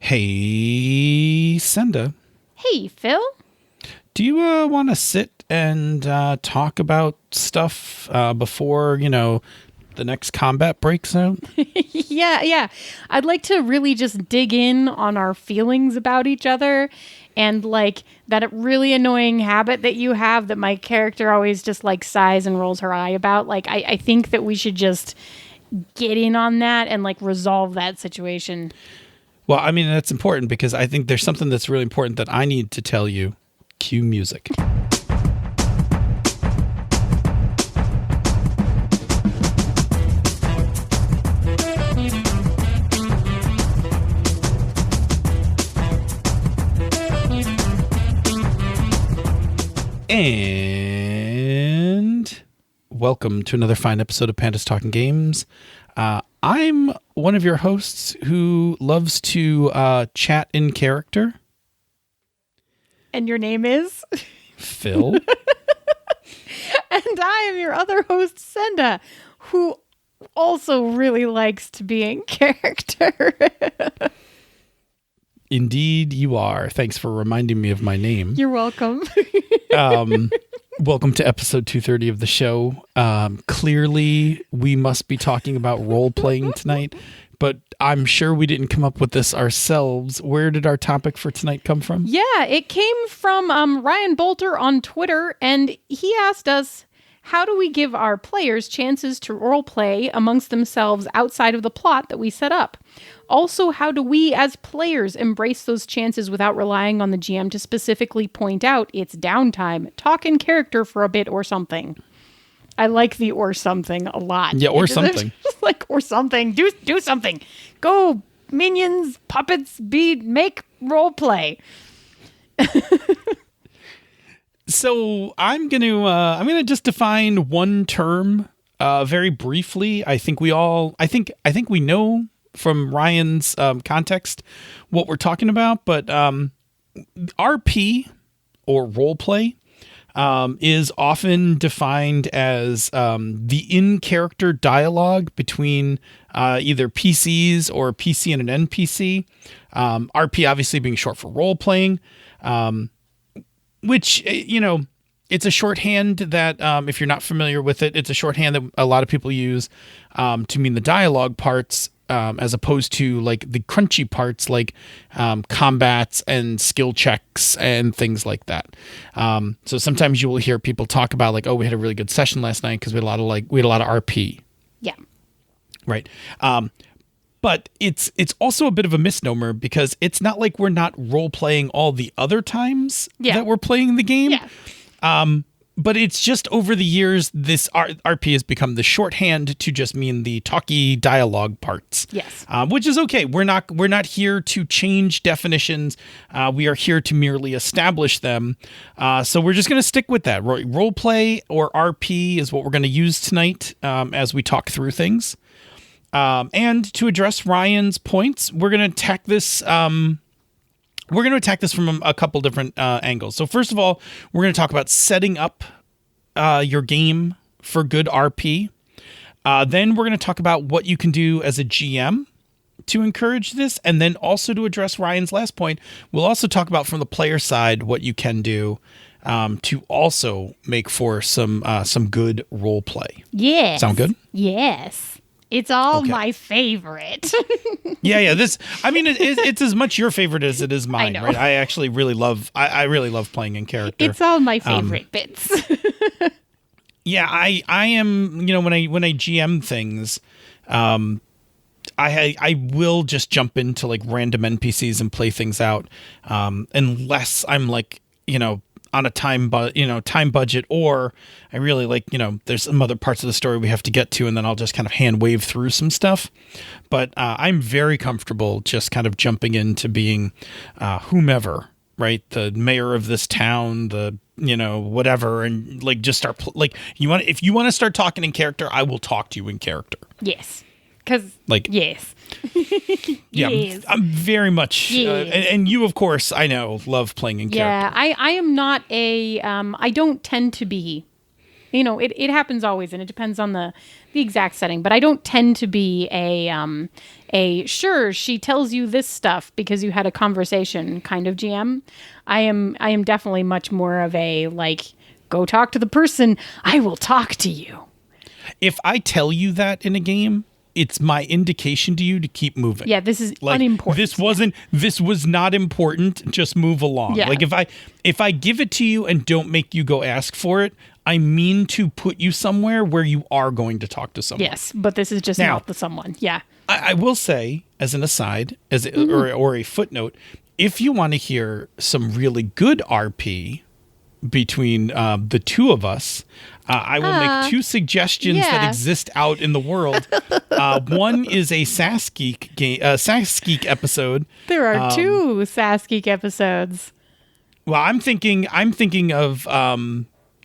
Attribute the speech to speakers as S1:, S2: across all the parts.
S1: Hey, Senda.
S2: Hey, Phil.
S1: Do you want to sit and talk about stuff before, the next combat breaks out?
S2: Yeah. I'd like to really just dig in on our feelings about each other and like that really annoying habit that you have that my character always just like sighs and rolls her eye about. Like, I think that we should just get in on that and like resolve that situation.
S1: Well, I mean, that's important because I think there's something that's really important that I need to tell you. Cue music. And welcome to another fine episode of Panda's Talking Games. I'm one of your hosts who loves to chat in character.
S2: And your name is?
S1: Phil.
S2: And I am your other host, Senda, who also really likes to be in character.
S1: Indeed, you are. Thanks for reminding me of my name.
S2: You're welcome.
S1: Welcome to episode 230 of the show. Clearly, we must be talking about role-playing tonight, but I'm sure we didn't come up with this ourselves. Where did our topic for tonight come from?
S2: Yeah, it came from Ryan Bolter on Twitter, and he asked us, how do we give our players chances to role-play amongst themselves outside of the plot that we set up? Also, how do we as players embrace those chances without relying on the GM to specifically point out it's downtime, talk in character for a bit or something? I like the or something a lot.
S1: Yeah, or something.
S2: Like, or something. Do something. Go, minions, puppets, make role play.
S1: So I'm gonna just define one term very briefly. I think we know from Ryan's context what we're talking about, but RP or role play is often defined as the in-character dialogue between either PCs or a PC and an NPC. RP obviously being short for role-playing, which, it's a shorthand that, if you're not familiar with it, it's a shorthand that a lot of people use to mean the dialogue parts, as opposed to like the crunchy parts like combats and skill checks and things like that. So sometimes you will hear people talk about like, oh, we had a really good session last night because we had a lot of RP.
S2: Yeah.
S1: Right. But it's also a bit of a misnomer because it's not like we're not role playing all the other times that we're playing the game.
S2: Yeah.
S1: But it's just over the years, this RP has become the shorthand to just mean the talky dialogue parts.
S2: Yes.
S1: Which is okay. We're not here to change definitions. We are here to merely establish them. So we're just going to stick with that. Role play or RP is what we're going to use tonight as we talk through things. And to address Ryan's points, we're going to attack this. We're going to attack this from a couple different angles. So first of all, we're going to talk about setting up your game for good RP. Then we're going to talk about what you can do as a GM to encourage this. And then also to address Ryan's last point, we'll also talk about from the player side what you can do to also make for some good role play.
S2: Yes.
S1: Sound good?
S2: Yes. It's all
S1: Okay.
S2: My favorite.
S1: Yeah. It's as much your favorite as it is mine.
S2: I know.
S1: Right? I actually really love. I really love playing in character.
S2: It's all my favorite bits.
S1: Yeah, I am. When I GM things, I will just jump into like random NPCs and play things out, unless I'm like on a time budget, or I really like, there's some other parts of the story we have to get to, and then I'll just kind of hand wave through some stuff. But I'm very comfortable just kind of jumping into being whomever, right? The mayor of this town, whatever, and like just start if you want to start talking in character, I will talk to you in character.
S2: Yes. Because, yes.
S1: Yeah,
S2: yes.
S1: I'm very much,
S2: Yes.
S1: and you, of course, I know, love playing in character.
S2: Yeah, I am not I don't tend to be It happens always, and it depends on the exact setting. But I don't tend to be sure she tells you this stuff because you had a conversation kind of GM. I am definitely much more of a like, go talk to the person. I will talk to you.
S1: If I tell you that in a game, it's my indication to you to keep moving.
S2: Yeah, this is unimportant.
S1: This was not important. Just move along.
S2: Yeah.
S1: Like if I give it to you and don't make you go ask for it, I mean to put you somewhere where you are going to talk to someone.
S2: Yes, but this is just not the someone. Yeah.
S1: I will say, as an aside, or a footnote, if you want to hear some really good RP between the two of us, I will make two suggestions that exist out in the world. One is a Sasgeek game, Sasgeek episode.
S2: There are two Sasgeek episodes.
S1: Well, I'm thinking of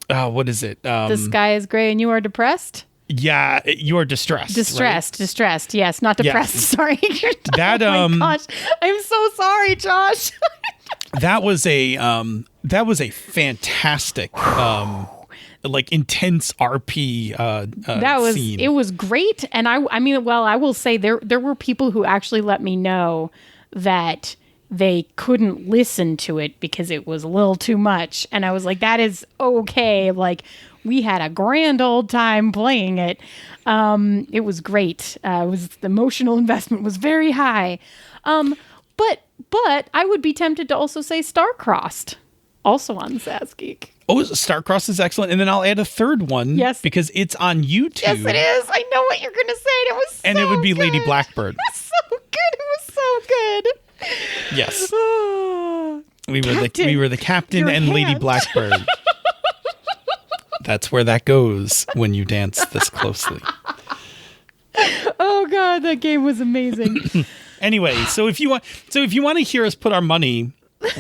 S1: what is it?
S2: The sky is gray and you are depressed.
S1: Yeah, you are distressed.
S2: Distressed. Yes, not depressed.
S1: Yes.
S2: Sorry.
S1: That
S2: oh my gosh, I'm so sorry, Josh.
S1: That was a fantastic like intense RP scene.
S2: It was great, and I mean, well, I will say there were people who actually let me know that they couldn't listen to it because it was a little too much, and I was like, that is okay. Like, we had a grand old time playing it. It was great. The emotional investment was very high. But I would be tempted to also say Star-Crossed, also on Sasgeek.
S1: Oh, Star-Crossed is excellent. And then I'll add a third one.
S2: Yes.
S1: Because it's on YouTube.
S2: Yes, it is. I know what you're going to say. It was so
S1: And it would be
S2: good.
S1: Lady Blackbird.
S2: It was so good. It was so good.
S1: Yes.
S2: Captain,
S1: we were the captain and
S2: hand.
S1: Lady Blackbird. That's where that goes when you dance this closely.
S2: Oh God, that game was amazing.
S1: Anyway, so if you want to hear us put our money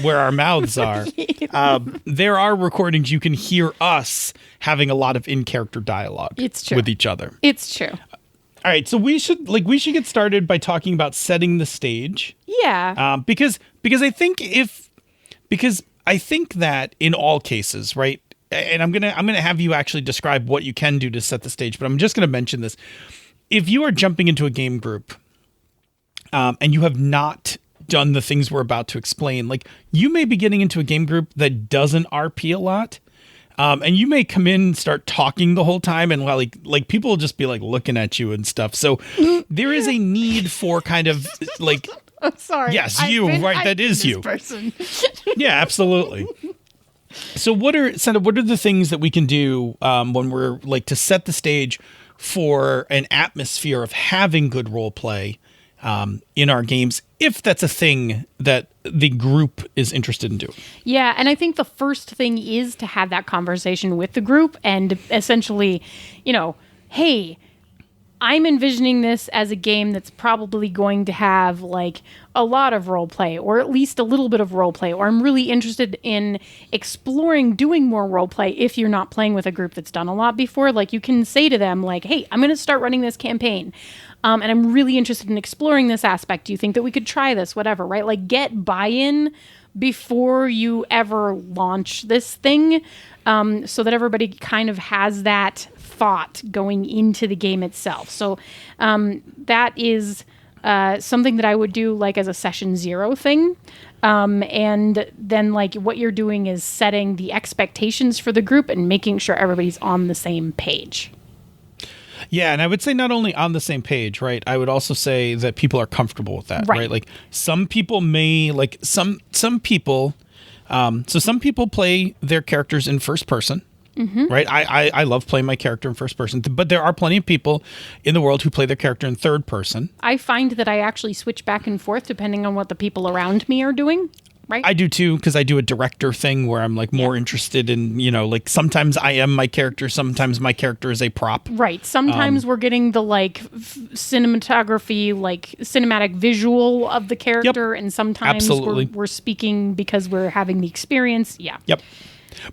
S1: where our mouths are, there are recordings you can hear us having a lot of in-character dialogue.
S2: It's true.
S1: With each other.
S2: It's true.
S1: All right, so we should get started by talking about setting the stage.
S2: Yeah.
S1: Because I think that in all cases, right? And I'm gonna have you actually describe what you can do to set the stage, but I'm just gonna mention this. If you are jumping into a game group, and you have not done the things we're about to explain, like you may be getting into a game group that doesn't RP a lot, and you may come in and start talking the whole time, and while like people will just be like looking at you and stuff. So there is a need for kind of like.
S2: I'm sorry.
S1: Yes, that is you.
S2: Person.
S1: Yeah, absolutely. So what are the things that we can do when we're like to set the stage for an atmosphere of having good role play in our games, if that's a thing that the group is interested in doing?
S2: Yeah, and I think the first thing is to have that conversation with the group and essentially, hey, I'm envisioning this as a game that's probably going to have like a lot of role play, or at least a little bit of role play, or I'm really interested in exploring doing more role play if you're not playing with a group that's done a lot before. Like, you can say to them like, hey, I'm going to start running this campaign. And I'm really interested in exploring this aspect. Do you think that we could try this? Whatever, right? Like, get buy-in before you ever launch this thing, so that everybody kind of has that thought going into the game itself. So that is something that I would do like as a session 0 thing. And then like what you're doing is setting the expectations for the group and making sure everybody's on the same page.
S1: Yeah, and I would say not only on the same page, right? I would also say that people are comfortable with that, right? Like some people may like some people. So some people play their characters in first person, right? I love playing my character in first person, but there are plenty of people in the world who play their character in third person. I
S2: find that I actually switch back and forth depending on what the people around me are doing. Right?
S1: I do too, because I do a director thing where I'm like more interested in, like sometimes I am my character, sometimes my character is a prop.
S2: Right. Sometimes we're getting the like cinematography, like cinematic visual of the character, and sometimes we're speaking because we're having the experience. Yeah.
S1: Yep.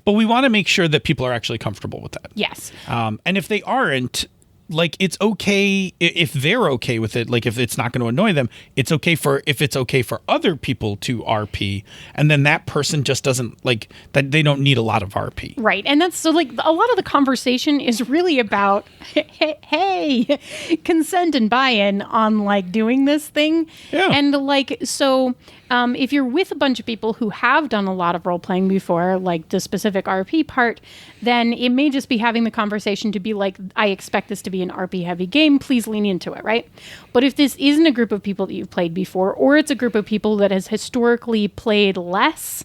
S1: But we want to make sure that people are actually comfortable with that.
S2: Yes.
S1: And if they aren't, like it's okay if they're okay with it, like if it's not going to annoy them, it's okay if it's okay for other people to RP, and then that person just doesn't like that, they don't need a lot of RP.
S2: Right. And that's so like a lot of the conversation is really about hey, consent and buy-in on like doing this thing.
S1: Yeah.
S2: And like so if you're with a bunch of people who have done a lot of role playing before, like the specific RP part, then it may just be having the conversation to be like, I expect this to be an RP heavy game. Please lean into it, right? But if this isn't a group of people that you've played before, or it's a group of people that has historically played less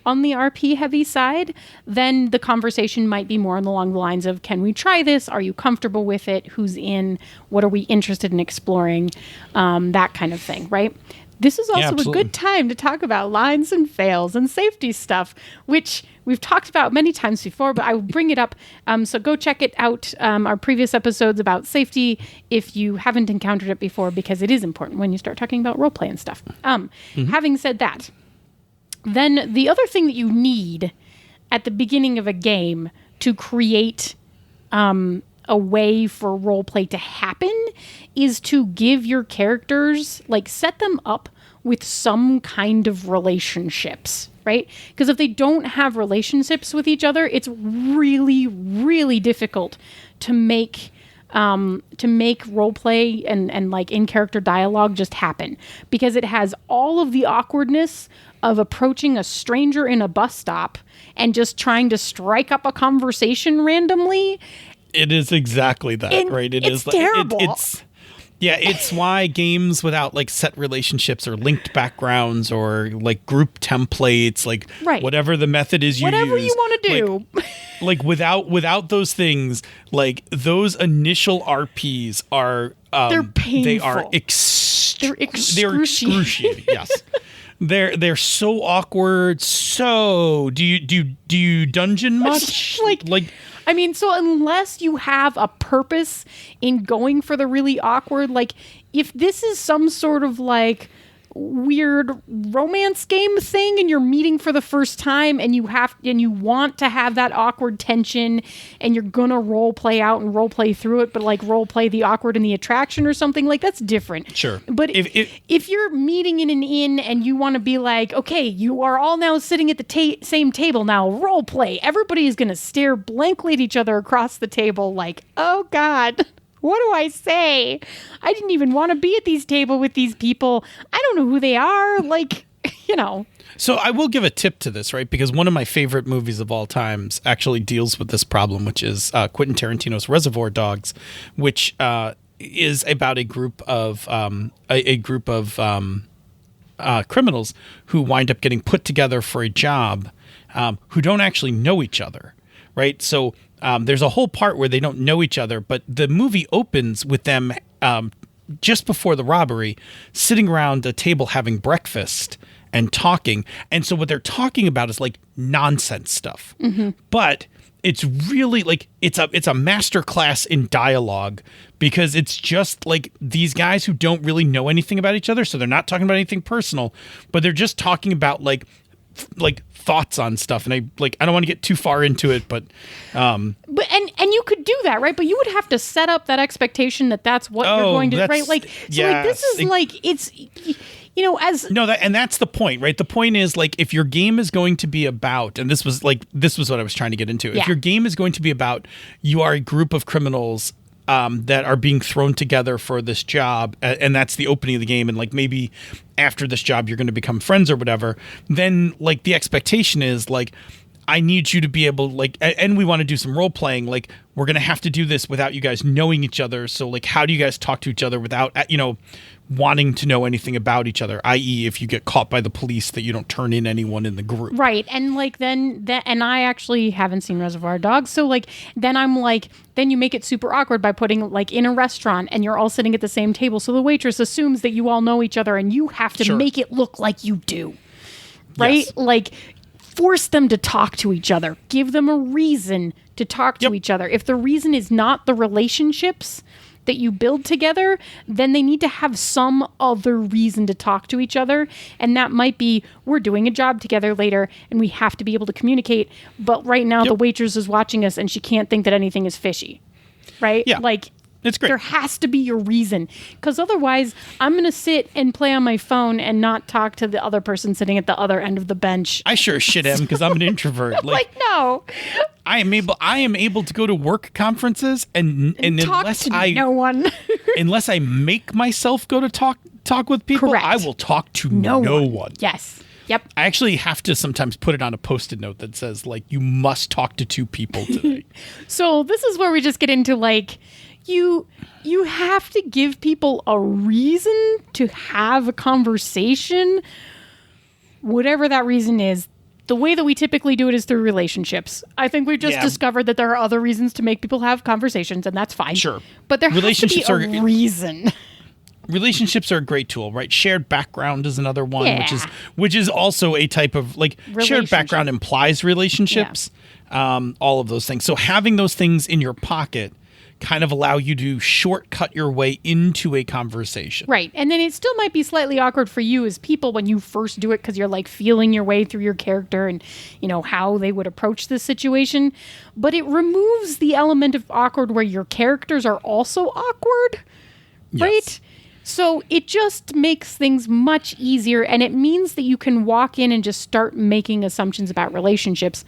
S2: on the RP heavy side, then the conversation might be more along the lines of, can we try this? Are you comfortable with it? Who's in? What are we interested in exploring? That kind of thing, right? This is also a good time to talk about lines and fails and safety stuff, which we've talked about many times before, but I will bring it up. So go check it out, our previous episodes about safety, if you haven't encountered it before, because it is important when you start talking about roleplay and stuff. Having said that, then the other thing that you need at the beginning of a game to create a way for roleplay to happen is to give your characters, like, set them up with some kind of relationships, right? Because if they don't have relationships with each other, it's really, really difficult to make roleplay and like in-character dialogue just happen, because it has all of the awkwardness of approaching a stranger in a bus stop and just trying to strike up a conversation randomly.
S1: It is exactly that, right?
S2: It's terrible.
S1: It's why games without like set relationships or linked backgrounds or like group templates, like whatever the method is you
S2: whatever
S1: use,
S2: you want to do,
S1: like without those things, like those initial RPs are
S2: they're painful.
S1: They are
S2: they're excruciating.
S1: Yes. They're so awkward. So do you dungeon much? like
S2: I mean, so unless you have a purpose in going for the really awkward, like if this is some sort of like weird romance game thing and you're meeting for the first time and you want to have that awkward tension and you're gonna role play out and role play through it, but like role play the awkward and the attraction or something, like that's different.
S1: Sure.
S2: But if you're meeting in an inn and you want to be like, okay, you are all now sitting at the same table now, role play, everybody is gonna stare blankly at each other across the table like, oh God, what do I say? I didn't even want to be at these table with these people. I don't know who they are. Like, you know.
S1: So I will give a tip to this, right? Because one of my favorite movies of all times actually deals with this problem, which is Quentin Tarantino's Reservoir Dogs, which is about a group of criminals who wind up getting put together for a job, who don't actually know each other, right? So there's a whole part where they don't know each other, but the movie opens with them just before the robbery, sitting around a table having breakfast and talking. And so what they're talking about is like nonsense stuff. Mm-hmm. But it's really like it's a master class in dialogue, because it's just like these guys who don't really know anything about each other, so they're not talking about anything personal, but they're just talking about like thoughts on stuff. And I don't want to get too far into it, but and
S2: you could do that, right? But you would have to set up that expectation that that's what you're going to, right? Like, so like this is like, it's, you know, as
S1: no, and that's the point, right? The point is like, if your game is going to be about, and this was what I was trying to get into. If your game is going to be about, you are a group of criminals that are being thrown together for this job, and that's the opening of the game, and like maybe after this job you're going to become friends or whatever, then like the expectation is like, I need you to be able, like, and we want to do some role playing, like we're going to have to do this without you guys knowing each other. So like, how do you guys talk to each other without, wanting to know anything about each other, i.e. if you get caught by the police, that you don't turn in anyone in the group.
S2: Right. And like and I actually haven't seen Reservoir Dogs, so like then I'm like, then you make it super awkward by putting like in a restaurant and you're all sitting at the same table, so the waitress assumes that you all know each other and you have to make it look like you do. Right? Yes. Like, force them to talk to each other. Give them a reason to talk to each other. If the reason is not the relationships that you build together, then they need to have some other reason to talk to each other. And that might be, we're doing a job together later and we have to be able to communicate. But right now the waitress is watching us and she can't think that anything is fishy. Right?
S1: Yeah.
S2: Like,
S1: It's great.
S2: There has to be a reason, because otherwise I'm going to sit and play on my phone and not talk to the other person sitting at the other end of the bench.
S1: I sure shit am because I'm an introvert.
S2: Like, no.
S1: I am able to go to work conferences and
S2: talk
S1: unless
S2: to no one.
S1: unless I make myself go to talk with people,
S2: Correct.
S1: I will talk to no one.
S2: Yes. Yep.
S1: I actually have to sometimes put it on a Post-it note that says, like, you must talk to 2 people today.
S2: So this is where we just get into, like, you have to give people a reason to have a conversation, whatever that reason is. The way that we typically do it is through relationships. I think we've just discovered that there are other reasons to make people have conversations, and that's fine.
S1: Sure.
S2: But there has to be a reason.
S1: Relationships are a great tool, right? Shared background is another one,
S2: Yeah.
S1: which is also a type of, like, shared background implies relationships, all of those things. So having those things in your pocket kind of allow you to shortcut your way into a conversation.
S2: Right. And then it still might be slightly awkward for you as people when you first do it, because you're like feeling your way through your character and, you know, how they would approach this situation. But it removes the element of awkward where your characters are also awkward. Right?
S1: Yes.
S2: So it just makes things much easier, and it means that you can walk in and just start making assumptions about relationships.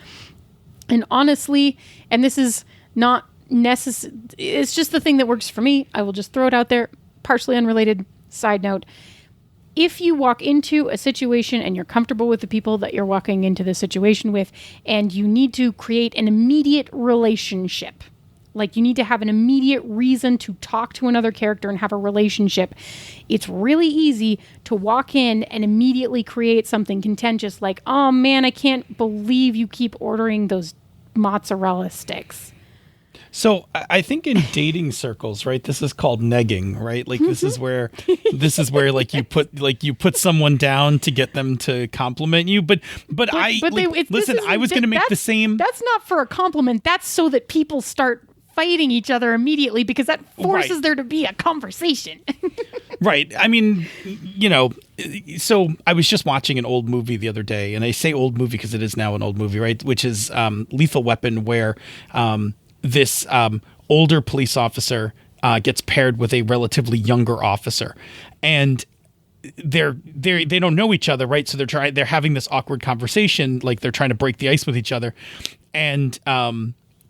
S2: And honestly, and this is not necessary, it's just the thing that works for me. I will just throw it out there, partially unrelated side note. If you walk into a situation and you're comfortable with the people that you're walking into the situation with, and you need to create an immediate relationship, like you need to have an immediate reason to talk to another character and have a relationship, it's really easy to walk in and immediately create something contentious like, oh man, I can't believe you keep ordering those mozzarella sticks.
S1: So I think in dating circles, right, this is called negging, right? Like this is where like you put someone down to get them to compliment you. But I was going to make the same.
S2: That's not for a compliment. That's so that people start fighting each other immediately, because that forces there to be a conversation.
S1: Right. I mean, you know, so I was just watching an old movie the other day, and I say old movie because it is now an old movie, right? Which is Lethal Weapon, where this older police officer gets paired with a relatively younger officer, and they don't know each other, right? So they're having this awkward conversation, like they're trying to break the ice with each other, and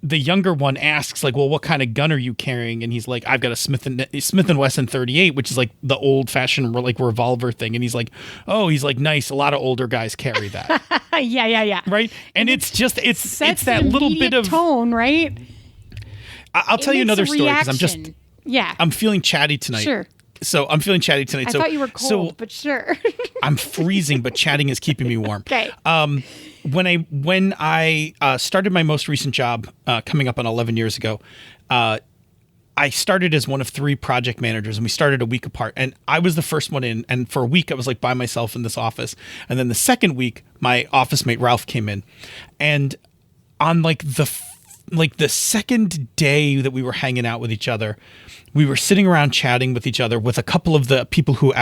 S1: the younger one asks, like, well, what kind of gun are you carrying? And he's like, I've got a Smith and Wesson 38, which is like the old fashioned like revolver thing. And he's like, oh, he's like, nice. A lot of older guys carry that.
S2: Yeah.
S1: Right. And it's that little bit of
S2: tone, right?
S1: I'll tell you another story, because I'm feeling chatty tonight.
S2: Sure.
S1: So I'm feeling chatty tonight.
S2: I thought you were cold, but sure.
S1: I'm freezing, but chatting is keeping me warm.
S2: Okay.
S1: When I started my most recent job, coming up on 11 years ago, I started as one of 3 project managers, and we started a week apart. And I was the first one in, and for a week I was like by myself in this office. And then the second week, my office mate Ralph came in, and on like the second day that we were hanging out with each other, we were sitting around chatting with each other with a couple of the people who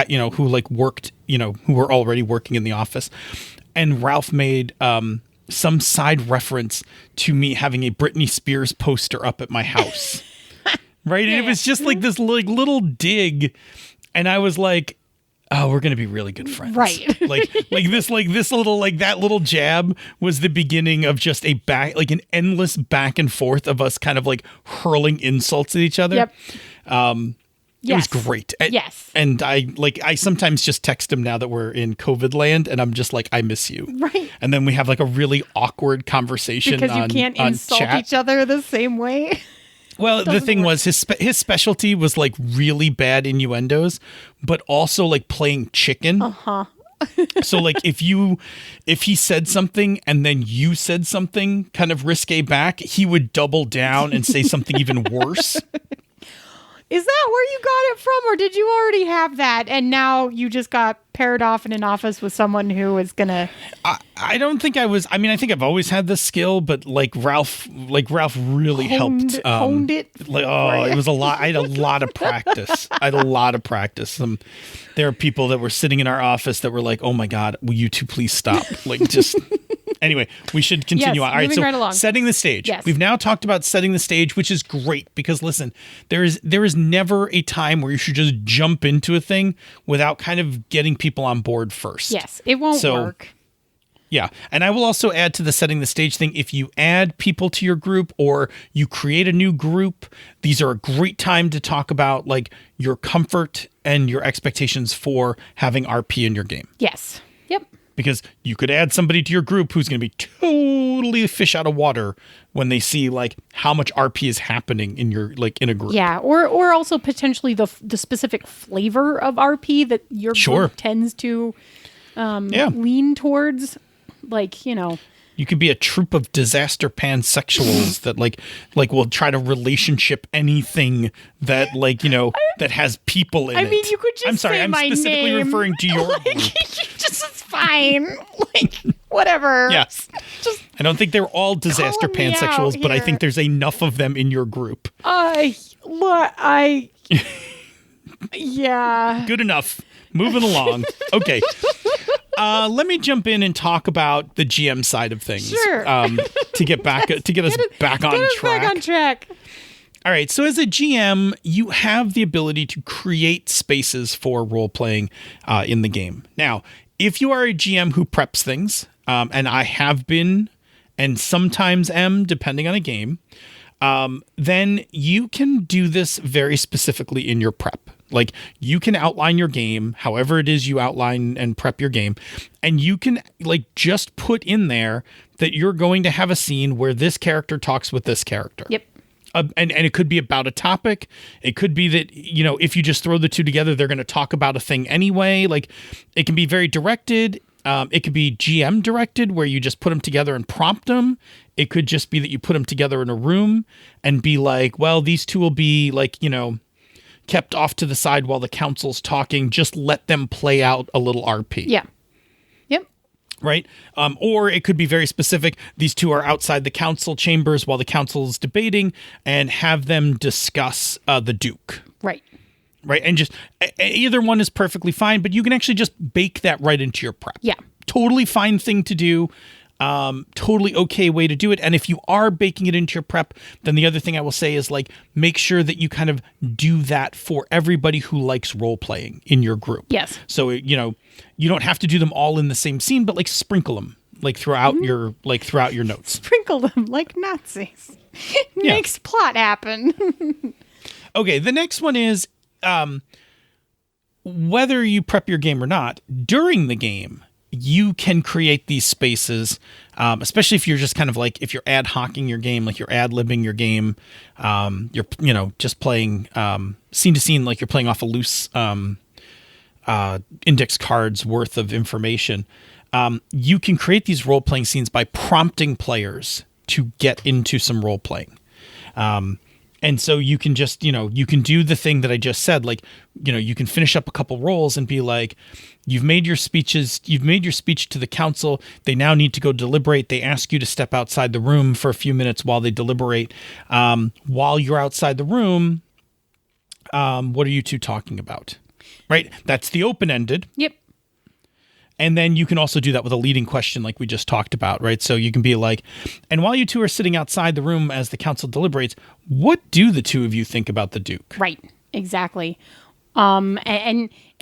S1: like worked, who were already working in the office. And Ralph made some side reference to me having a Britney Spears poster up at my house. Right. And it was just like this little dig. And I was like, oh, we're going to be really good friends.
S2: Right.
S1: like this little, like that little jab was the beginning of just an endless back and forth of us kind of like hurling insults at each other.
S2: Yep.
S1: It was great.
S2: Yes.
S1: And I sometimes just text him now that we're in COVID land, and I'm just like, I miss you.
S2: Right.
S1: And then we have like a really awkward conversation
S2: because you can't insult
S1: chat.
S2: each other the same way.
S1: Well, the thing was his specialty was like really bad innuendos, but also like playing chicken.
S2: Uh-huh.
S1: So like if he said something and then you said something kind of risque back, he would double down and say something even worse.
S2: Is that where you got it from, or did you already have that and now you just got paired off in an office with someone who is gonna?
S1: I don't think I was. I mean, I think I've always had this skill, but like Ralph really helped.
S2: Honed it.
S1: It was a lot. I had a lot of practice. There are people that were sitting in our office that were like, "Oh my God, will you two please stop?" Like just. Anyway, we should continue
S2: Yes,
S1: on. All right,
S2: moving
S1: so
S2: right along.
S1: setting the stage.
S2: Yes.
S1: We've now talked about setting the stage, which is great because listen, there is never a time where you should just jump into a thing without kind of getting people on board first.
S2: Yes, it won't work.
S1: Yeah. And I will also add to the setting the stage thing. If you add people to your group or you create a new group, these are a great time to talk about like your comfort and your expectations for having RP in your game.
S2: Yes. Yep.
S1: Because you could add somebody to your group who's going to be totally fish out of water when they see like how much RP is happening in your like in a group.
S2: Yeah, or also potentially the specific flavor of RP that your group tends to lean towards. Like, you know,
S1: you could be a troop of disaster pansexuals that like will try to relationship anything that like, you know, that has people in it.
S2: I mean, you could just
S1: I'm sorry,
S2: say
S1: I'm
S2: my
S1: specifically
S2: name.
S1: referring to your
S2: like,
S1: group.
S2: just it's fine. Like, whatever.
S1: Yes.
S2: Just
S1: I don't think they're all disaster
S2: call me
S1: pansexuals,
S2: out
S1: but I
S2: here.
S1: think there's enough of them in your group.
S2: Yeah.
S1: Good enough. Moving along. Okay. Let me jump in and talk about the GM side of things.
S2: Sure.
S1: To get back to get us back on track.
S2: Back on track.
S1: All right. So as a GM, you have the ability to create spaces for role playing in the game. Now, if you are a GM who preps things, and I have been, and sometimes am, depending on a game, then you can do this very specifically in your prep. Like you can outline your game, however it is you outline and prep your game, and you can like just put in there that you're going to have a scene where this character talks with this character.
S2: Yep.
S1: And it could be about a topic. It could be that, you know, if you just throw the two together, they're going to talk about a thing anyway. Like it can be very directed. It could be GM directed where you just put them together and prompt them. It could just be that you put them together in a room and be like, well, these two will be like, you know, kept off to the side while the council's talking. Just let them play out a little RP.
S2: Yeah. Yep.
S1: Right? Or it could be very specific. These two are outside the council chambers while the council's debating and have them discuss the Duke.
S2: Right.
S1: Right. And just either one is perfectly fine, but you can actually just bake that right into your prep.
S2: Yeah.
S1: Totally fine thing to do. Totally okay way to do it. And if you are baking it into your prep, then the other thing I will say is like, make sure that you kind of do that for everybody who likes role playing in your group.
S2: Yes.
S1: So, you know, you don't have to do them all in the same scene, but like sprinkle them like throughout your notes.
S2: Sprinkle them like Nazis. Makes plot happen.
S1: Okay. The next one is, whether you prep your game or not, during the game, you can create these spaces, especially if you're just kind of like, if you're ad hocing your game, like you're ad libbing your game, you're, you know, just playing scene to scene, like you're playing off a loose index cards worth of information. You can create these role playing scenes by prompting players to get into some role playing. And so you can just, you know, you can do the thing that I just said, like, you know, you can finish up a couple roles and be like, you've made your speech to the council. They now need to go deliberate. They ask you to step outside the room for a few minutes while they deliberate. While you're outside the room, what are you two talking about? Right? That's the open-ended.
S2: Yep.
S1: And then you can also do that with a leading question like we just talked about, right? So you can be like, and while you two are sitting outside the room as the council deliberates, what do the two of you think about the Duke?
S2: Right. Exactly.
S1: Or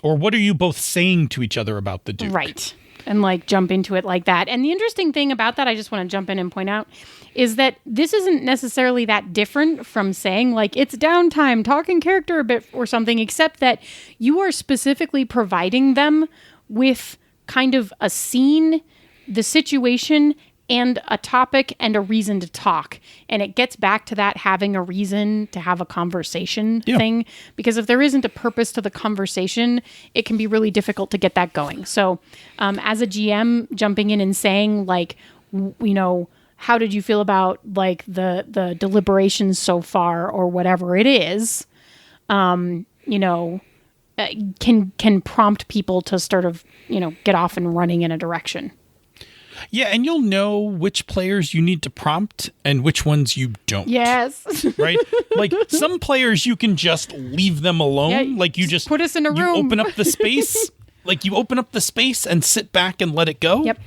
S1: what are you both saying to each other about the Duke?
S2: Right. And like jump into it like that. And the interesting thing about that, I just want to jump in and point out, is that this isn't necessarily that different from saying like it's downtime, talking character a bit or something, except that you are specifically providing them with kind of a scene, the situation, and a topic and a reason to talk. And it gets back to that having a reason to have a conversation thing. Because if there isn't a purpose to the conversation, it can be really difficult to get that going. So as a GM, jumping in and saying like, you know, how did you feel about like the deliberations so far or whatever it is, you know, can prompt people to sort of, you know, get off and running in a direction.
S1: Yeah, and you'll know which players you need to prompt and which ones you don't.
S2: Yes.
S1: Right? Like some players you can just leave them alone.
S2: Yeah,
S1: like you just
S2: put us in a
S1: you
S2: room.
S1: open up the space like you open up the space and sit back and let it go.
S2: Yep.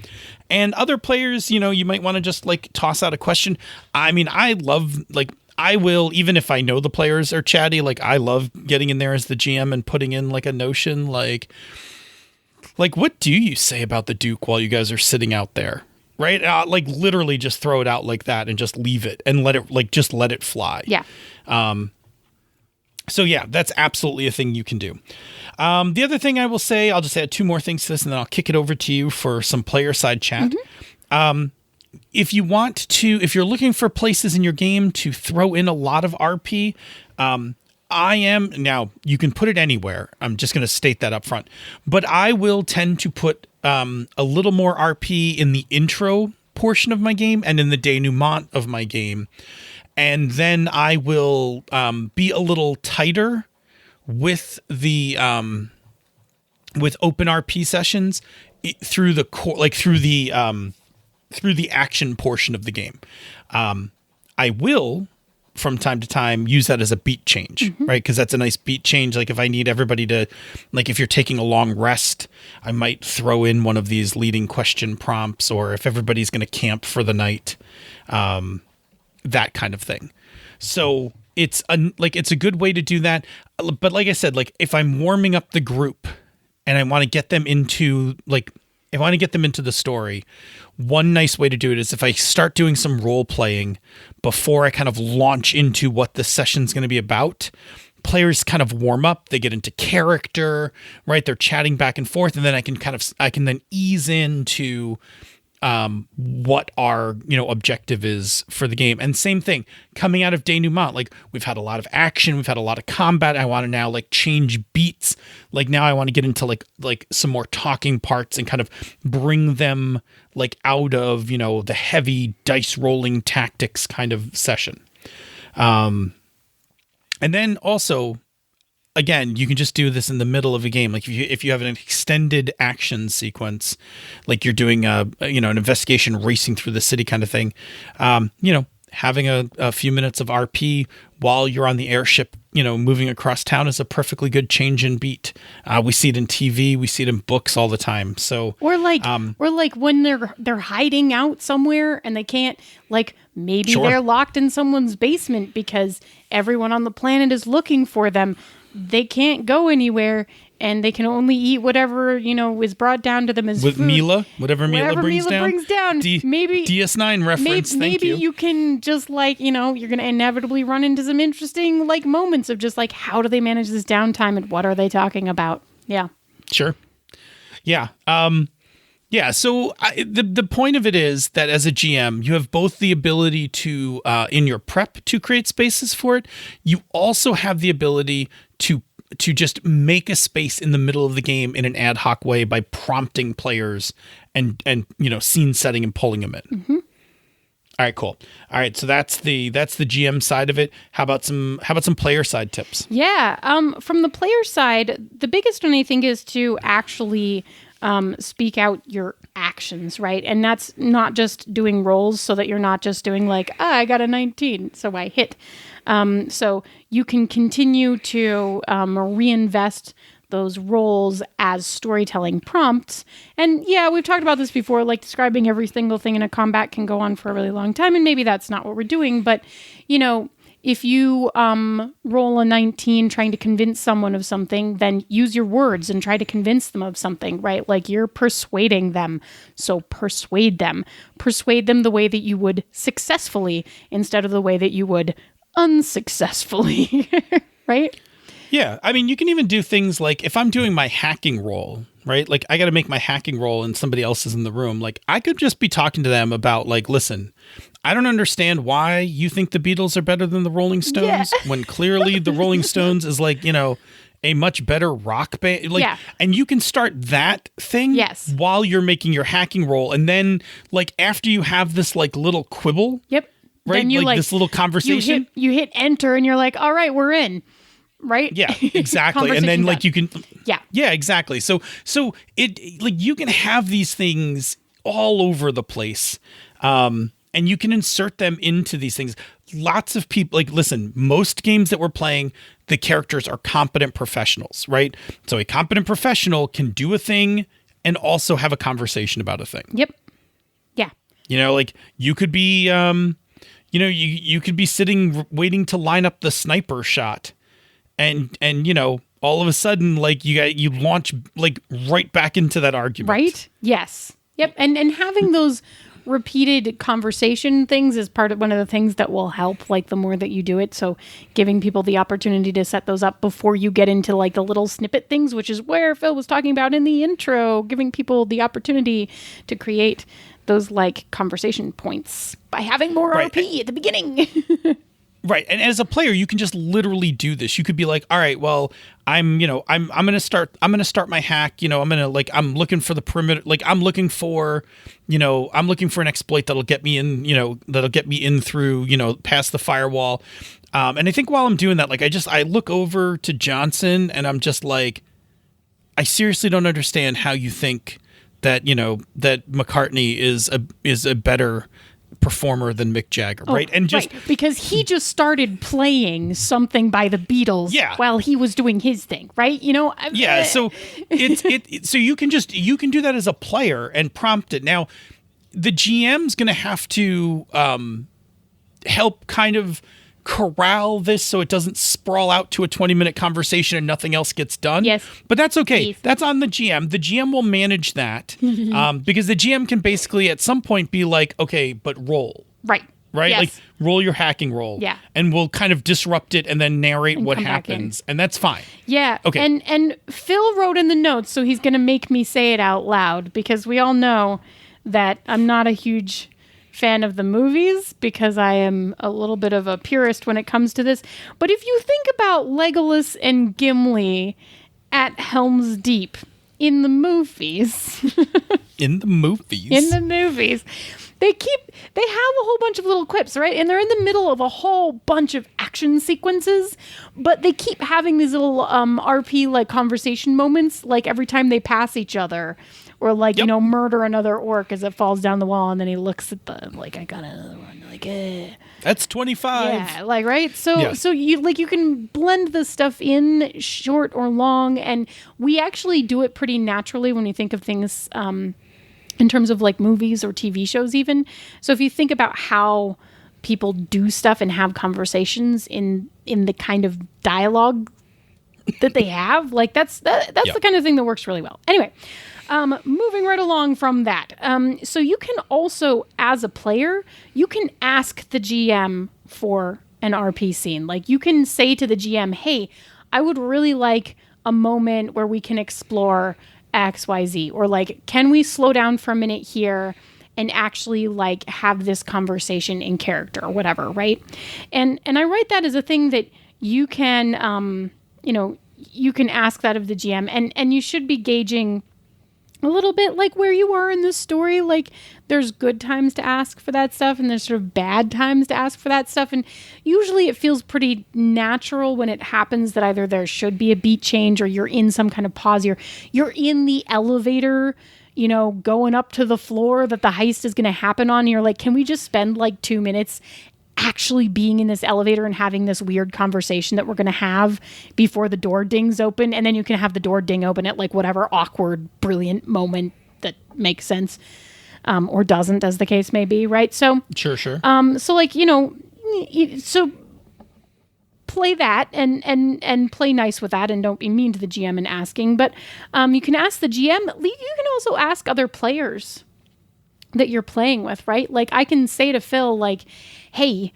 S1: And other players, you know, you might want to just like toss out a question. I mean, I love like I will, even if I know the players are chatty, like I love getting in there as the GM and putting in like a notion like what do you say about the Duke while you guys are sitting out there? Right? Like literally just throw it out like that and just leave it and let it like just let it fly.
S2: Yeah.
S1: So yeah, that's absolutely a thing you can do. The other thing I will say, I'll just add two more things to this and then I'll kick it over to you for some player side chat. If you want to, if you're looking for places in your game to throw in a lot of RP, now you can put it anywhere. I'm just going to state that up front, but I will tend to put a little more RP in the intro portion of my game and in the denouement of my game. And then I will be a little tighter with the with open RP sessions through the core, like through the action portion of the game. I will from time to time use that as a beat change, right? Because that's a nice beat change. Like if I need everybody to, like if you're taking a long rest, I might throw in one of these leading question prompts, or if everybody's going to camp for the night. That kind of thing. So it's a good way to do that. But like I said, like if I'm warming up the group and I want to get them into the story, one nice way to do it is if I start doing some role playing before I kind of launch into what the session's going to be about. Players kind of warm up, they get into character, right? They're chatting back and forth, and then I can then ease into what our, you know, objective is for the game. And same thing coming out of denouement, like we've had a lot of action, we've had a lot of combat. I want to now like change beats. Like now I want to get into like some more talking parts and kind of bring them like out of, you know, the heavy dice rolling tactics kind of session. And then also, again, you can just do this in the middle of a game. Like if you have an extended action sequence, like you're doing an investigation racing through the city kind of thing, having a few minutes of RP while you're on the airship, you know, moving across town is a perfectly good change in beat. We see it in TV, we see it in books all the time. So
S2: or like when they're hiding out somewhere and they can't, like maybe they're locked in someone's basement because everyone on the planet is looking for them. They can't go anywhere, and they can only eat whatever, you know, is brought down to them as
S1: with
S2: food.
S1: Mila, whatever Mila brings down.
S2: Maybe
S1: DS9 reference.
S2: Maybe you can just like, you know, you're going to inevitably run into some interesting like moments of just like, how do they manage this downtime and what are they talking about? Yeah.
S1: Sure. Yeah. Yeah, so the point of it is that as a GM, you have both the ability to, in your prep, to create spaces for it. You also have the ability to just make a space in the middle of the game in an ad hoc way by prompting players and you know, scene setting and pulling them in. All right, cool. All right, so that's the GM side of it. How about some player side tips?
S2: Yeah, from the player side, the biggest one I think is to actually speak out your actions, right? And that's not just doing rolls, so that you're not just doing like, I got a 19, so I hit. So you can continue to reinvest those roles as storytelling prompts. And yeah, we've talked about this before, like describing every single thing in a combat can go on for a really long time, and maybe that's not what we're doing, but you know, if you roll a 19 trying to convince someone of something, then use your words and try to convince them of something, right? Like you're persuading them. So persuade them. Persuade them the way that you would successfully instead of the way that you would unsuccessfully, right?
S1: Yeah. I mean, you can even do things like if I'm doing my hacking roll, right? Like I got to make my hacking roll and somebody else is in the room. Like I could just be talking to them about like, listen, I don't understand why you think the Beatles are better than the Rolling Stones when clearly the Rolling Stones is like, you know, a much better rock band. Like, and you can start that thing while you're making your hacking roll. And then like after you have this like little quibble, right?
S2: Then you
S1: like this little conversation.
S2: You hit enter and you're like, all right, we're in. Right?
S1: Yeah, exactly. And then like you can,
S2: yeah,
S1: exactly. So it like you can have these things all over the place. And you can insert them into these things. lots of people, like, listen, most games that we're playing, the characters are competent professionals, right? So a competent professional can do a thing and also have a conversation about a thing.
S2: Yep. Yeah.
S1: You know, like you could be, you could be sitting waiting to line up the sniper shot, and all of a sudden, like you launch like right back into that argument,
S2: Right? Yes. Yep. And having those repeated conversation things is part of one of the things that will help, like the more that you do it. So giving people the opportunity to set those up before you get into like the little snippet things, which is where Phil was talking about in the intro, giving people the opportunity to create those like conversation points by having more RP at the beginning.
S1: Right. And as a player, you can just literally do this. You could be like, all right, well, I'm going to start my hack. I'm looking for the perimeter. Like I'm looking for an exploit that'll get me in, through, past the firewall. And I think while I'm doing that, like I look over to Johnson and I'm just like, I seriously don't understand how you think that, that McCartney is a better performer than Mick Jagger, right? And just
S2: because he just started playing something by the Beatles while he was doing his thing, right?
S1: So so you can do that as a player and prompt it. Now the GM's going to have to help kind of corral this so it doesn't sprawl out to a 20-minute conversation and nothing else gets done.
S2: Yes.
S1: But that's okay.
S2: Please.
S1: That's on the GM. The GM will manage that because the GM can basically at some point be like, okay, but roll.
S2: Right. Yes.
S1: Like roll your hacking roll.
S2: Yeah.
S1: And we'll kind of disrupt it and then narrate
S2: And
S1: what
S2: come back
S1: happens. And that's fine.
S2: Yeah.
S1: Okay.
S2: And Phil wrote in the notes, so he's going to make me say it out loud because we all know that I'm not a huge fan of the movies because I am a little bit of a purist when it comes to this. But if you think about Legolas and Gimli at Helm's Deep in the movies, they have a whole bunch of little quips, right? And they're in the middle of a whole bunch of action sequences, but they keep having these little RP like conversation moments, like every time they pass each other. Or like, murder another orc as it falls down the wall and then he looks at the, like, I got another one, like,
S1: That's 25.
S2: Yeah, like, right? So you can blend the stuff in short or long, and we actually do it pretty naturally when you think of things in terms of like movies or TV shows even. So if you think about how people do stuff and have conversations in the kind of dialogue that they have, like that's the kind of thing that works really well. Anyway, moving right along from that. So you can also, as a player, you can ask the GM for an RP scene. Like you can say to the GM, hey, I would really like a moment where we can explore XYZ, or like, can we slow down for a minute here and actually like have this conversation in character or whatever, right? And I write that as a thing that you can, you can ask that of the GM, and you should be gauging a little bit like where you are in this story. Like there's good times to ask for that stuff and there's sort of bad times to ask for that stuff. And usually it feels pretty natural when it happens that either there should be a beat change or you're in some kind of pause. You're in the elevator, going up to the floor that the heist is going to happen on. And you're like, can we just spend like 2 minutes actually being in this elevator and having this weird conversation that we're going to have before the door dings open, and then you can have the door ding open at like whatever awkward, brilliant moment that makes sense, or doesn't, as the case may be, right? So
S1: sure.
S2: So like, so play that and play nice with that, and don't be mean to the GM in asking, but you can ask the GM. You can also ask other players that you're playing with, right? Like I can say to Phil, like, hey,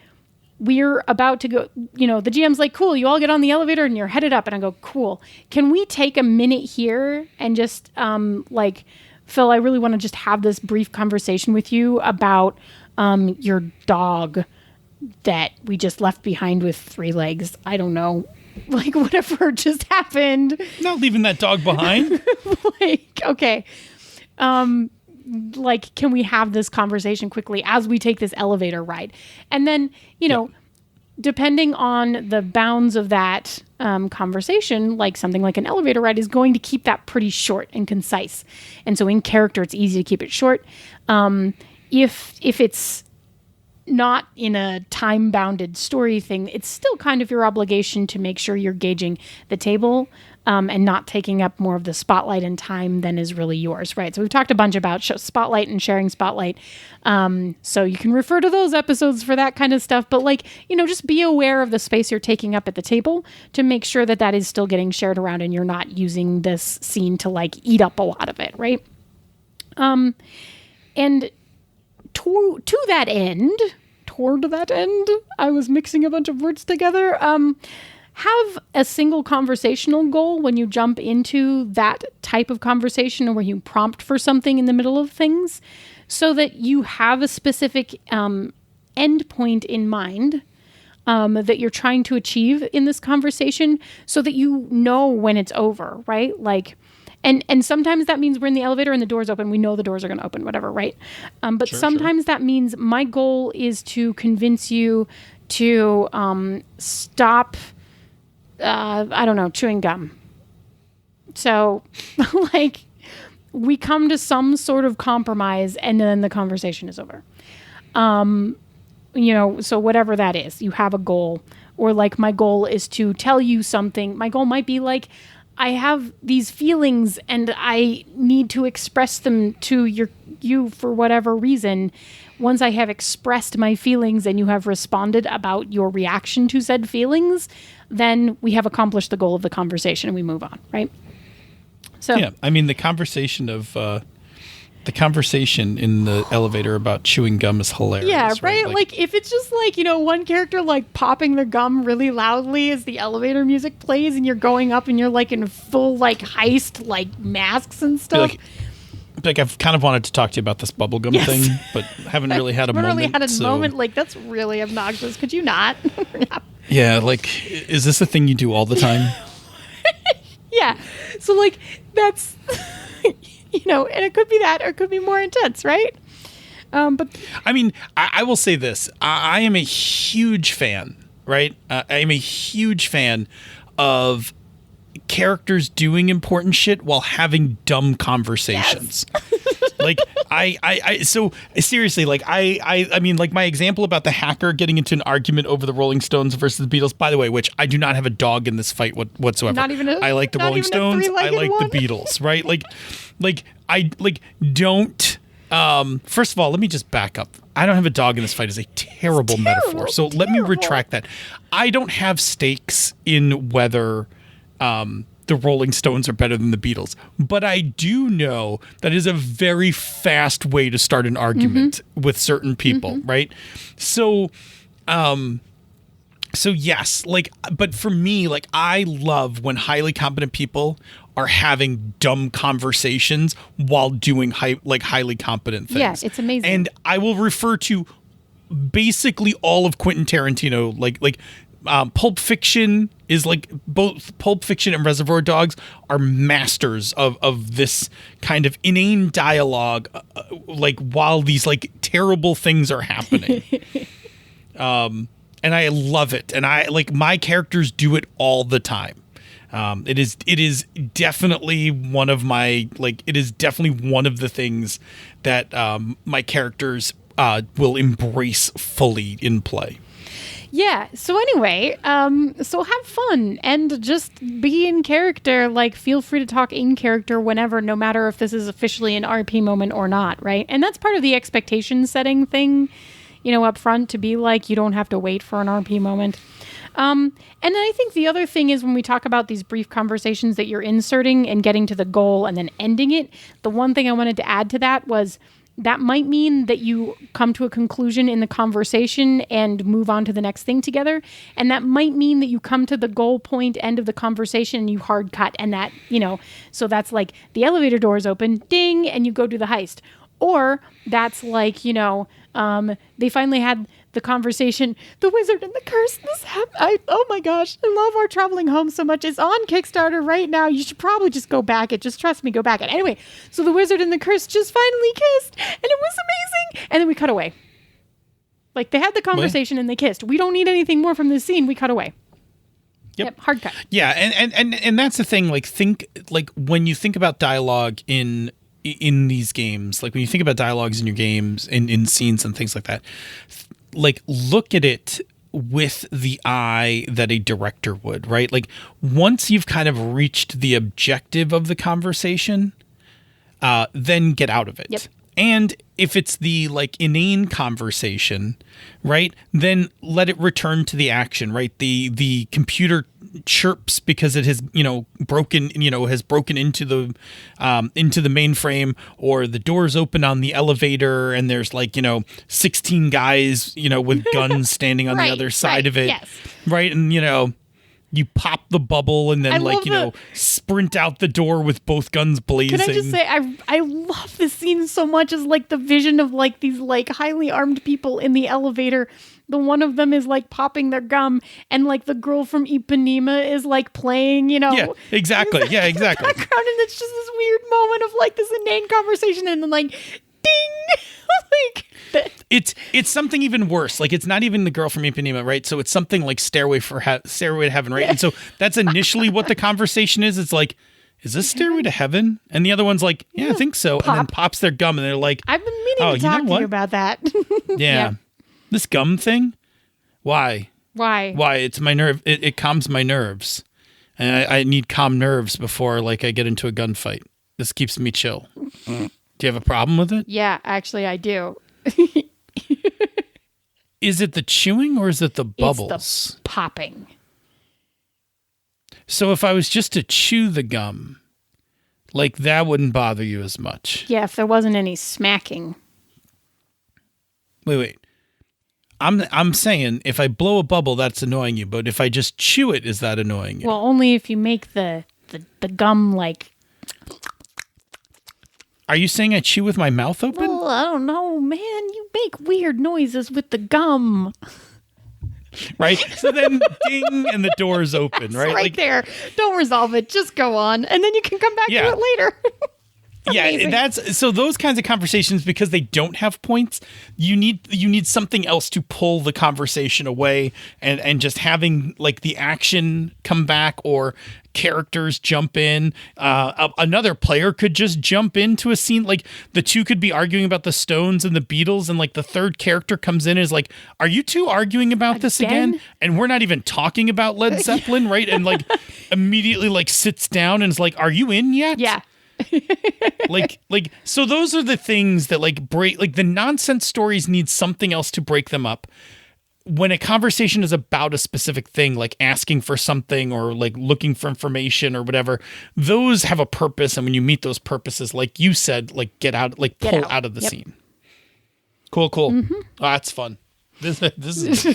S2: we're about to go, the GM's like, cool, you all get on the elevator and you're headed up. And I go, cool. Can we take a minute here and just like, Phil, I really want to just have this brief conversation with you about your dog that we just left behind with 3 legs. I don't know. Like whatever just happened.
S1: Not leaving that dog behind.
S2: Like, okay. Like, can we have this conversation quickly as we take this elevator ride? And then, depending on the bounds of that conversation, like something like an elevator ride is going to keep that pretty short and concise. And so in character, it's easy to keep it short. If it's not in a time-bounded story thing, it's still kind of your obligation to make sure you're gauging the table and not taking up more of the spotlight and time than is really yours, right? So we've talked a bunch about spotlight and sharing spotlight. So you can refer to those episodes for that kind of stuff. But like, just be aware of the space you're taking up at the table to make sure that that is still getting shared around and you're not using this scene to like eat up a lot of it, right? And toward that end, I was mixing a bunch of words together. Have a single conversational goal when you jump into that type of conversation or where you prompt for something in the middle of things so that you have a specific end point in mind that you're trying to achieve in this conversation so that you know when it's over, right? Like, and sometimes that means we're in the elevator and the door's open. We know the doors are going to open, whatever, right? But sometimes that means my goal is to convince you to stop... chewing gum. So, like, we come to some sort of compromise and then the conversation is over. So whatever that is, you have a goal. Or, like, my goal is to tell you something. My goal might be, like, I have these feelings and I need to express them to you for whatever reason. Once I have expressed my feelings and you have responded about your reaction to said feelings, then we have accomplished the goal of the conversation and we move on, right? So
S1: yeah, I mean the conversation in the elevator about chewing gum is hilarious.
S2: Yeah, right? Like if it's just like, one character like popping their gum really loudly as the elevator music plays and you're going up and you're like in full like heist like masks and stuff.
S1: Like I've kind of wanted to talk to you about this bubblegum thing, but haven't really had a moment.
S2: Like, that's really obnoxious. Could you not?
S1: Yeah, like, is this a thing you do all the time?
S2: Yeah. So, like, that's, and it could be that or it could be more intense, right? But
S1: I mean, I will say this. I am a huge fan, right? I am a huge fan of characters doing important shit while having dumb conversations. Yes. Like so seriously, like I mean, like my example about the hacker getting into an argument over the Rolling Stones versus the Beatles, by the way, which I do not have a dog in this fight whatsoever. I like the Rolling Stones. I like the Beatles, right? Don't first of all, let me just back up. I don't have a dog in this fight is a terrible metaphor. So let me retract that. I don't have stakes in whether the Rolling Stones are better than the Beatles. But I do know that is a very fast way to start an argument with certain people, right? So yes, like, but for me, like, I love when highly competent people are having dumb conversations while doing highly competent things.
S2: Yeah, it's amazing.
S1: And I will refer to basically all of Quentin Tarantino, Pulp Fiction is like both Pulp Fiction and Reservoir Dogs are masters of this kind of inane dialogue, while these like terrible things are happening. And I love it. And my characters do it all the time. It is definitely one of the things that my characters will embrace fully in play.
S2: Yeah. So anyway, so have fun and just be in character. Like, feel free to talk in character whenever, no matter if this is officially an RP moment or not, right? And that's part of the expectation setting thing, up front, to be like, you don't have to wait for an RP moment. And then I think the other thing is when we talk about these brief conversations that you're inserting and getting to the goal and then ending it, the one thing I wanted to add to that was that might mean that you come to a conclusion in the conversation and move on to the next thing together. And that might mean that you come to the goal point end of the conversation and you hard cut. And that, so that's like the elevator doors open, ding, and you go do the heist. Or that's like, they finally had the conversation, The Wizard and the Curse. Oh my gosh, I love Our Traveling Home so much. It's on Kickstarter right now. You should probably just go back it. Just trust me, go back it. Anyway, so The Wizard and the Curse just finally kissed, and it was amazing. And then we cut away. Like, they had the conversation and they kissed. We don't need anything more from this scene. We cut away. Yep, hard cut.
S1: Yeah, and that's the thing. When you think about dialogue in these games, like when you think about dialogues in your games, in scenes and things like that, like look at it with the eye that a director would, right? Like once you've kind of reached the objective of the conversation, then get out of it.
S2: Yep.
S1: And if it's the like inane conversation, right, then let it return to the action, right? The computer chirps because it has broken into the mainframe, or the doors open on the elevator and there's 16 guys with guns standing on the other side of it,
S2: yes.
S1: right? And you pop the bubble and then sprint out the door with both guns blazing.
S2: Can I just say, I love this scene so much as the vision of these highly armed people in the elevator. The one of them is popping their gum, and the girl from Ipanema is playing,
S1: Yeah, exactly. Yeah, exactly.
S2: Background, and it's just this weird moment of this inane conversation, and then ding.
S1: It's something even worse. It's not even the girl from Ipanema, right? So it's something like Stairway to Heaven, right? And so that's initially what the conversation is. It's is this Stairway to Heaven? And the other one's yeah, I think so.
S2: Pop.
S1: And then pops their gum, and they're like,
S2: I've been meaning to talk to you about that.
S1: Yeah. This gum thing? Why? It's my nerve. It calms my nerves. And I need calm nerves before I get into a gunfight. This keeps me chill. Do you have a problem with it?
S2: Yeah, actually I do.
S1: Is it the chewing or is it the bubbles?
S2: It's the popping.
S1: So if I was just to chew the gum, that wouldn't bother you as much.
S2: Yeah, if there wasn't any smacking.
S1: Wait. I'm saying if I blow a bubble, that's annoying you. But if I just chew it, is that annoying you?
S2: Well, only if you make the gum
S1: Are you saying I chew with my mouth open?
S2: Well, I don't know, man. You make weird noises with the gum.
S1: Right? So then ding and the door's open, right?
S2: Right there. Don't resolve it. Just go on. And then you can come back to it later.
S1: Yeah, so those kinds of conversations, because they don't have points, you need something else to pull the conversation away, and just having the action come back or characters jump in. Another player could just jump into a scene. The two could be arguing about the Stones and the Beatles, and the third character comes in and is are you two arguing about this again? And we're not even talking about Led Zeppelin, right? And immediately sits down and is are you in yet?
S2: Yeah.
S1: So those are the things that break, the nonsense stories need something else to break them up. When a conversation is about a specific thing, asking for something or looking for information or whatever, those have a purpose. And when you meet those purposes, like you said, get out, pull out of the scene. Cool. Mm-hmm. Oh, that's fun. This is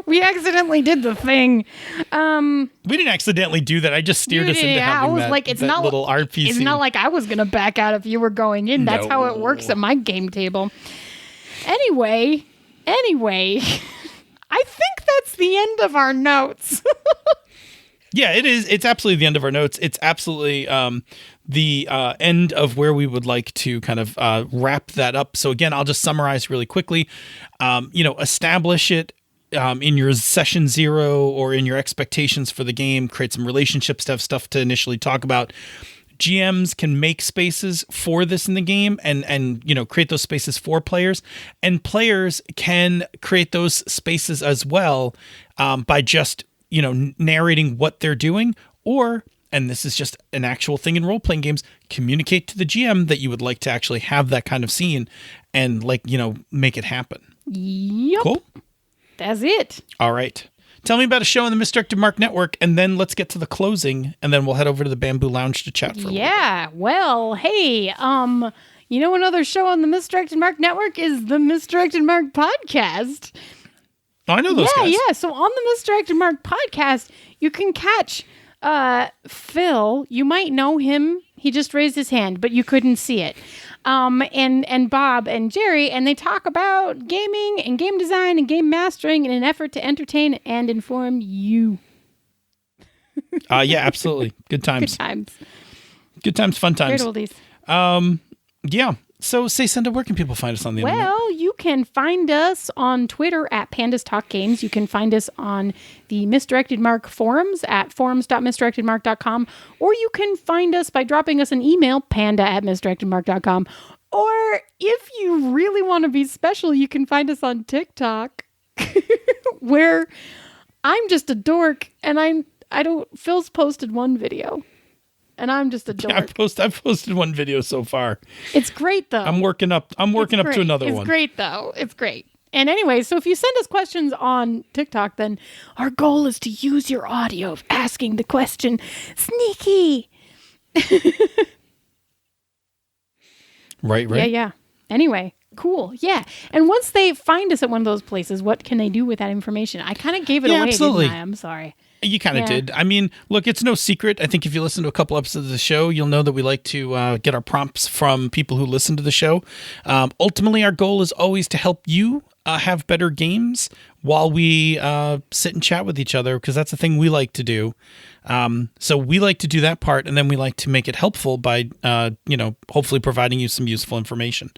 S2: We accidentally did the thing.
S1: We didn't accidentally do that. I just steered us into having that little RPG.
S2: It's not like I was going to back out if you were going in. That's how it works at my game table. Anyway, I think that's the end of our notes.
S1: Yeah, it is. It's absolutely the end of our notes. It's absolutely the end of where we would like to kind of wrap that up. So again, I'll just summarize really quickly. Establish it in your session 0 or in your expectations for the game. Create some relationships to have stuff to initially talk about. GMs can make spaces for this in the game and create those spaces for players, and players can create those spaces as well by just narrating what they're doing, or, and this is just an actual thing in role-playing games, communicate to the GM that you would like to actually have that kind of scene and make it happen.
S2: Yep.
S1: Cool.
S2: That's it.
S1: All right. Tell me about a show on the Misdirected Mark Network, and then let's get to the closing, and then we'll head over to the Bamboo Lounge to chat for a little bit.
S2: Yeah, well, hey, another show on the Misdirected Mark Network is the Misdirected Mark Podcast.
S1: Oh, I know those guys.
S2: Yeah, so on the Misdirected Mark Podcast, you can catch Phil. You might know him. He just raised his hand, but you couldn't see it. And Bob and Jerry, and they talk about gaming and game design and game mastering in an effort to entertain and inform you.
S1: Yeah, absolutely. Good times. Good times, fun times.
S2: Great oldies.
S1: Yeah. So say, Senda, where can people find us on the internet?
S2: Well, you can find us on Twitter at Pandas Talk Games. You can find us on the Misdirected Mark forums at forums.misdirectedmark.com, or you can find us by dropping us an email, panda@misdirectedmark.com, Or if you really want to be special, you can find us on TikTok, where I'm just a dork, and Phil's posted one video, and I'm just a dork.
S1: Yeah, I've posted one video so far.
S2: It's great though.
S1: I'm working up to another one.
S2: It's great though. It's great. And anyway, so if you send us questions on TikTok, then our goal is to use your audio of asking the question. Sneaky.
S1: Right.
S2: Yeah. Anyway, cool. Yeah. And once they find us at one of those places, what can they do with that information? I kind of gave it away,
S1: absolutely.
S2: didn't I? I'm sorry.
S1: You kind of did. I mean, look, it's no secret. I think if you listen to a couple episodes of the show, you'll know that we like to get our prompts from people who listen to the show. Ultimately, our goal is always to help you have better games while we sit and chat with each other, because that's the thing we like to do. So we like to do that part, and then we like to make it helpful by, hopefully providing you some useful information.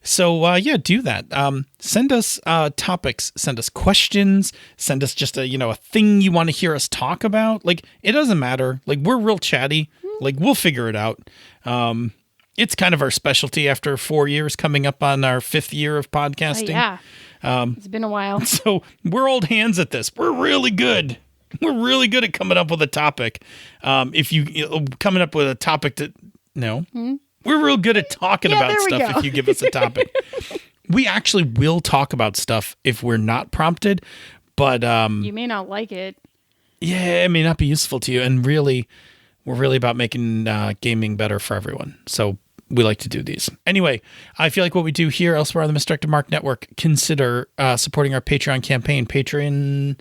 S1: So, do that. Send us topics, send us questions, send us just a thing you want to hear us talk about. Like, it doesn't matter. Like, we're real chatty. Like, we'll figure it out. It's kind of our specialty after 4 years, coming up on our 5th year of podcasting.
S2: Yeah. It's been a while.
S1: So we're old hands at this. We're really good. We're really good at coming up with a topic. Coming up with a topic we're real good at talking about stuff if you give us a topic. We actually will talk about stuff if we're not prompted, but
S2: you may not like it.
S1: Yeah, it may not be useful to you. And really, we're really about making gaming better for everyone. So we like to do these. Anyway, I feel like what we do here elsewhere on the Misdirected Mark Network, consider supporting our Patreon campaign. You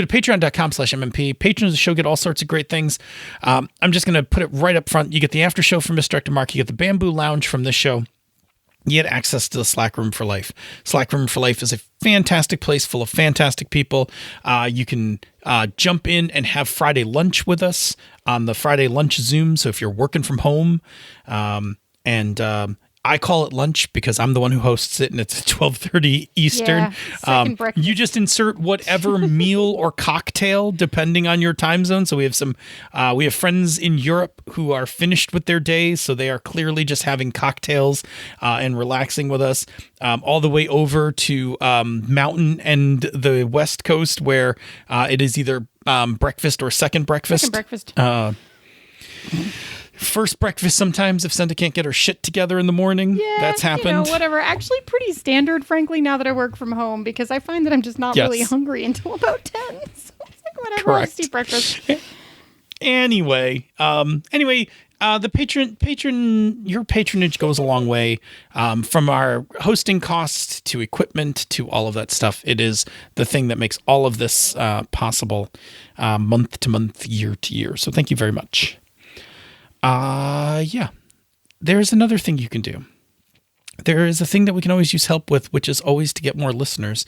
S1: go to patreon.com/MMP. Patrons of the show get all sorts of great things. I'm just going to put it right up front. You get the after show from Misdirected Mark. You get the Bamboo Lounge from this show. You get access to the Slack Room for Life. Slack Room for Life is a fantastic place full of fantastic people. You can jump in and have Friday lunch with us on the Friday lunch Zoom. So if you're working from home, I call it lunch because I'm the one who hosts it, and it's 12:30 Eastern.
S2: Second breakfast.
S1: You just insert whatever meal or cocktail depending on your time zone. So we have friends in Europe who are finished with their day, so they are clearly just having cocktails and relaxing with us. All the way over to Mountain and the West Coast, where it is either breakfast or second breakfast.
S2: Second breakfast.
S1: First breakfast sometimes if Senda can't get her shit together in the morning.
S2: Yeah,
S1: that's happened.
S2: Whatever. Actually pretty standard, frankly, now that I work from home, because I find that I'm just not really hungry until about 10. So it's like, whatever,
S1: Correct.
S2: I'll just eat breakfast.
S1: Anyway, the your patronage goes a long way. From our hosting costs to equipment to all of that stuff. It is the thing that makes all of this possible month to month, year to year. So thank you very much. There's another thing you can do. There is a thing that we can always use help with, which is always to get more listeners.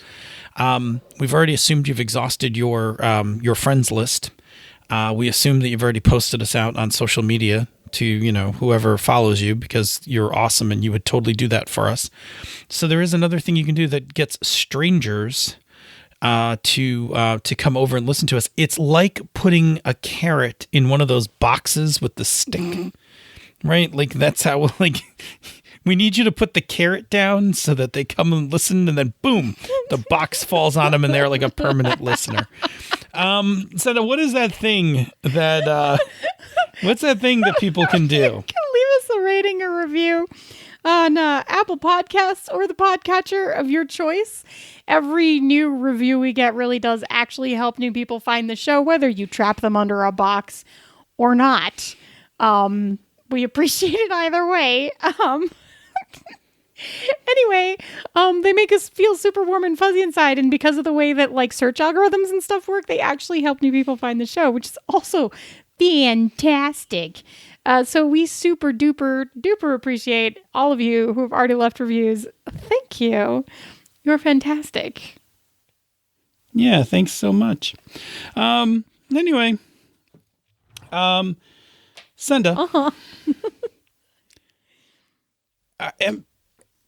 S1: We've already assumed you've exhausted your friends list. We assume that you've already posted us out on social media to, whoever follows you, because you're awesome and you would totally do that for us. So there is another thing you can do that gets strangers to come over and listen to us. It's like putting a carrot in one of those boxes with the stick, right? Like that's how we need you to put the carrot down so that they come and listen, and then boom, the box falls on them and they're like a permanent listener. So what is that thing that what's that thing that people can do?
S2: Can leave us a rating or review on Apple Podcasts or the podcatcher of your choice. Every new review we get really does actually help new people find the show, whether you trap them under a box or not. We appreciate it either way. Anyway, they make us feel super warm and fuzzy inside, and because of the way that search algorithms and stuff work, they actually help new people find the show, which is also fantastic. So we super duper appreciate all of you who have already left reviews. Thank you. You're fantastic.
S1: Yeah, thanks so much. Anyway, Senda.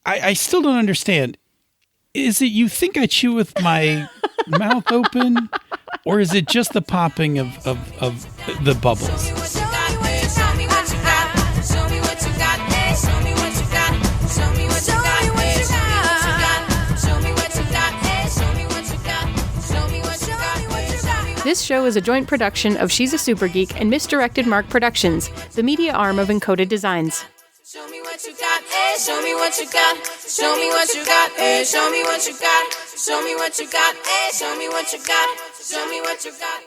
S1: I still don't understand. Is it you think I chew with my mouth open, or is it just the popping of the bubbles?
S2: This show is a joint production of She's a Super Geek and Misdirected Mark Productions, the media arm of Encoded Designs.
S3: Show me what you got, eh? Show me what you got. Show me what you got, eh? Show me what you got. Show me what you got, eh? Show me what you got. Show me what you got,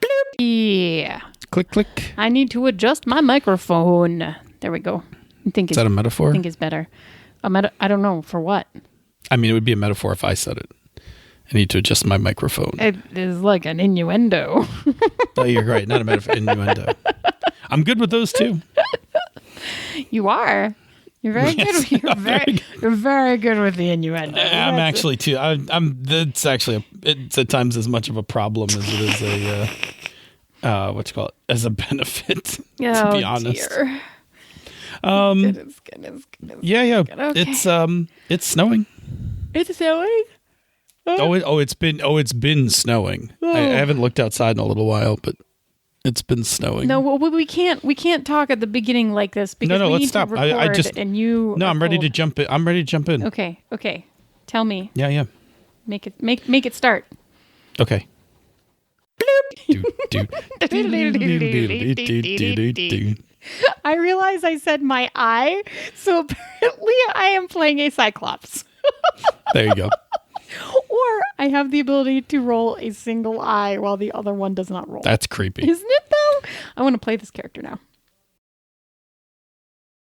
S3: eh?
S2: Yeah.
S1: Click, click.
S2: I need to adjust my microphone. There we go.
S1: Is that a metaphor?
S2: I think it's better. I don't know. For what?
S1: I mean, it would be a metaphor if I said it. I need to adjust my microphone.
S2: It is like an innuendo.
S1: Oh, you're right. Not a metaphor. Innuendo. I'm good with those too.
S2: You are. You're very
S1: Yes,
S2: good. You're very good with the innuendo.
S1: I'm actually too. It's actually it's at times as much of a problem as it is a what you call it, as a benefit. To be honest.
S2: Dear. Goodness.
S1: Yeah.
S2: Okay.
S1: It's snowing.
S2: It's snowing.
S1: It's been snowing. I haven't looked outside in a little while, but it's been snowing.
S2: No, well, we can't talk at the beginning like this because
S1: no,
S2: we
S1: let's
S2: need
S1: stop.
S2: to record and you.
S1: No,
S2: are
S1: I'm ready
S2: cold.
S1: to jump in. I'm ready to jump in.
S2: Okay. Tell me.
S1: Yeah.
S2: Make it start.
S1: Okay.
S2: I realize I said my eye, so apparently I am playing a Cyclops.
S1: There you go.
S2: Or I have the ability to roll a single eye while the other one does not roll.
S1: That's creepy.
S2: Isn't it though? I want to play this character now.